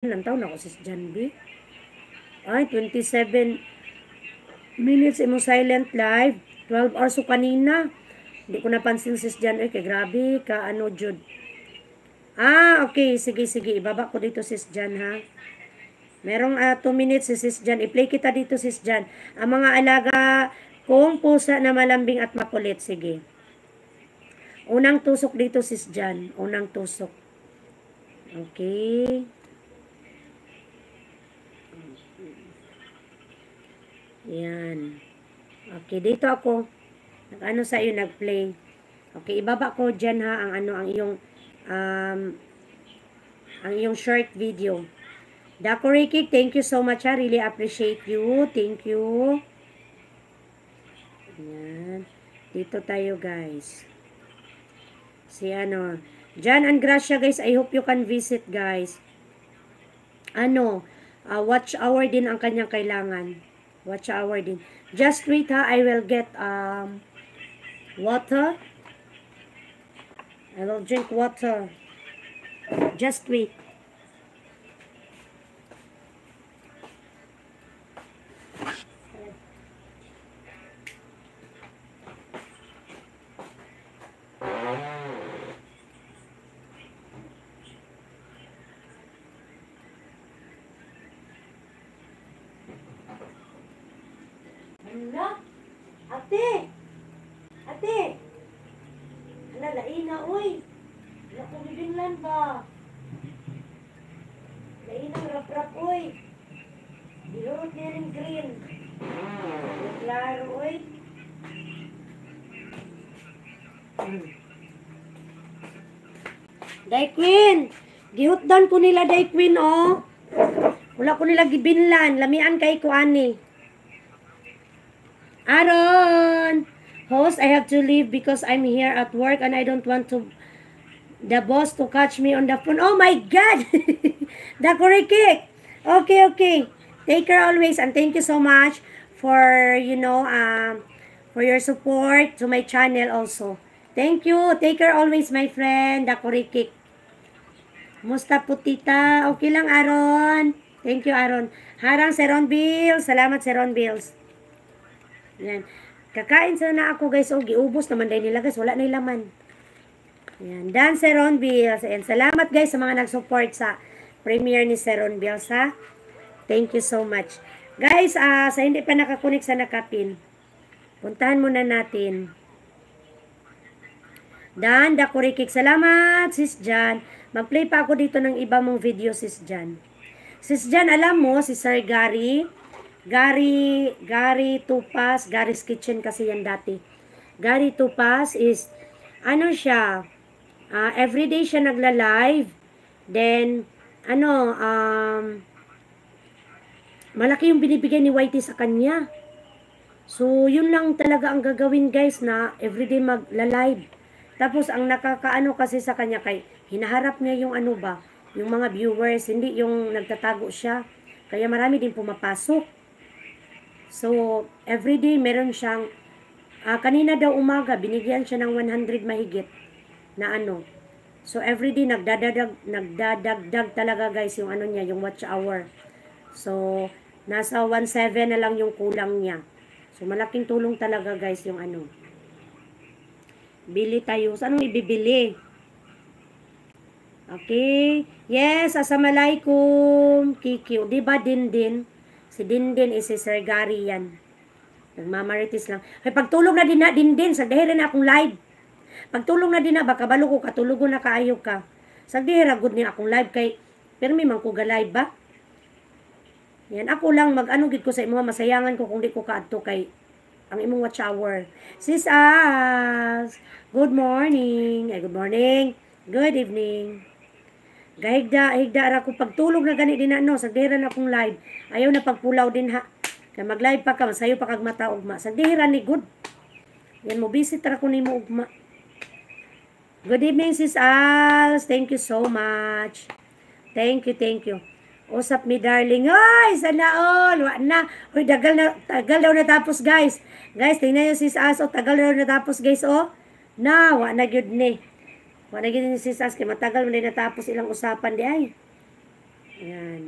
Ilang taon ako sis Jan B? Ay, 27 minutes imo silent live. 12 hours so kanina. Hindi ko napansin sis Jan. Ay, kay grabe ka ano jud. Okay. Sige, sige. Ibaba ko dito sis Jan ha. Merong 2 minutes si sis Jan. I-play kita dito sis Jan. Ang mga alaga kong pusa na malambing at makulit. Sige. Unang tusok dito sis Jan. Unang tusok. Okay. Yan. Okay, dito ako. Nag-ano sa iyo, nag-play. Okay, ibaba ko dyan ha, um, ang iyong short video. Dako Ricky, thank you so much ha. Really appreciate you. Thank you. Yan. Dito tayo guys. Si ano, Jan and Gracia guys, I hope you can visit guys. Watch hour din ang kanyang kailangan. Watch hour din. Just wait ha, I will get water. I will drink water. Just wait. Hala, ate! Ate! Hala, laina, uy! Wala kong bibinglan ba? Laina, rap-rap, uy! Bilurot niya rin green. Klaro, uy! Daiquin! Gihutdan ko nila, Daiquin, oh! Wala ko nila gibinlan. Lamian kay ko, ani. Aaron! Host, I have to leave because I'm here at work and I don't want the boss to catch me on the phone. Oh my God! The kick. Okay, okay. Take care always and thank you so much for, for your support to my channel also. Thank you. Take care always, my friend. The kick. Musta putita? Okay lang, Aaron. Thank you, Aaron. Harang, Seron Bills. Salamat, Seron Bills. Yan. Kakain sana ako guys. Giubos naman dahil nila guys. Wala na laman. Yan. Dan Seron Bills. Ayan. Salamat guys sa mga nag-support sa premiere ni Seron Bills ha. Thank you so much. Guys, sa hindi pa nakakunik sa Nakapin, puntahan muna natin. Dan Dakurikik. Salamat sis Jan. Mag-play pa ako dito ng iba mong video sis Jan. Sis Jan, alam mo si Sir Gary Tupas, Gary's Kitchen kasi yan dati. Gary Tupas is, siya, everyday siya nagla-live. Then, malaki yung binibigay ni Whitey sa kanya. So, yun lang talaga ang gagawin guys na everyday magla-live. Tapos, ang nakakaano kasi sa kanya kay, hinaharap niya yung yung mga viewers, hindi yung nagtatago siya. Kaya marami din pumapasok. So, everyday meron siyang, kanina daw umaga, binigyan siya ng 100 mahigit na So, everyday nagdadagdag talaga guys yung niya, yung watch hour. So, nasa 1.7 na lang yung kulang niya. So, malaking tulong talaga guys yung Bili tayo. So, anong ibibili? Okay. Yes, assalamualaikum. Kiki. Diba din? Si Dindin is si Sir Gary yan. Nagmamaritis lang. Ay, pagtulog na din na, Dindin. Sagdahira na akong live. Pagtulog na din na, baka balo ko, katulugo na kaayo ka. Sagdahira, good niya akong live kay, pero may mangkuga live ba? Yan, ako lang, gid ko sa imo, masayangan ko kung di ko kaadto kay, ang imong watch hour. Sis As, good morning. Good morning. Good evening. Higda ra ko pagtulog na gani din na sagdira na akong live. Ayaw na pagpulaw din ha. Kaya mag-live pa ka, masayo pa kag mata ugma. Sagdira ni good. Yan mo visit ra ko nimo ugma. Good evening sis Als. Thank you so much. Thank you. Usap mi darling. Ay, sana all. Wa na. Uy, tagal daw natapos guys. Guys, tingnan niyo sis Als. Tagal daw natapos guys Na, wa na gyud ni. Wala gini si Sas kay matagal man natapos ilang usapan di ay. Ayan.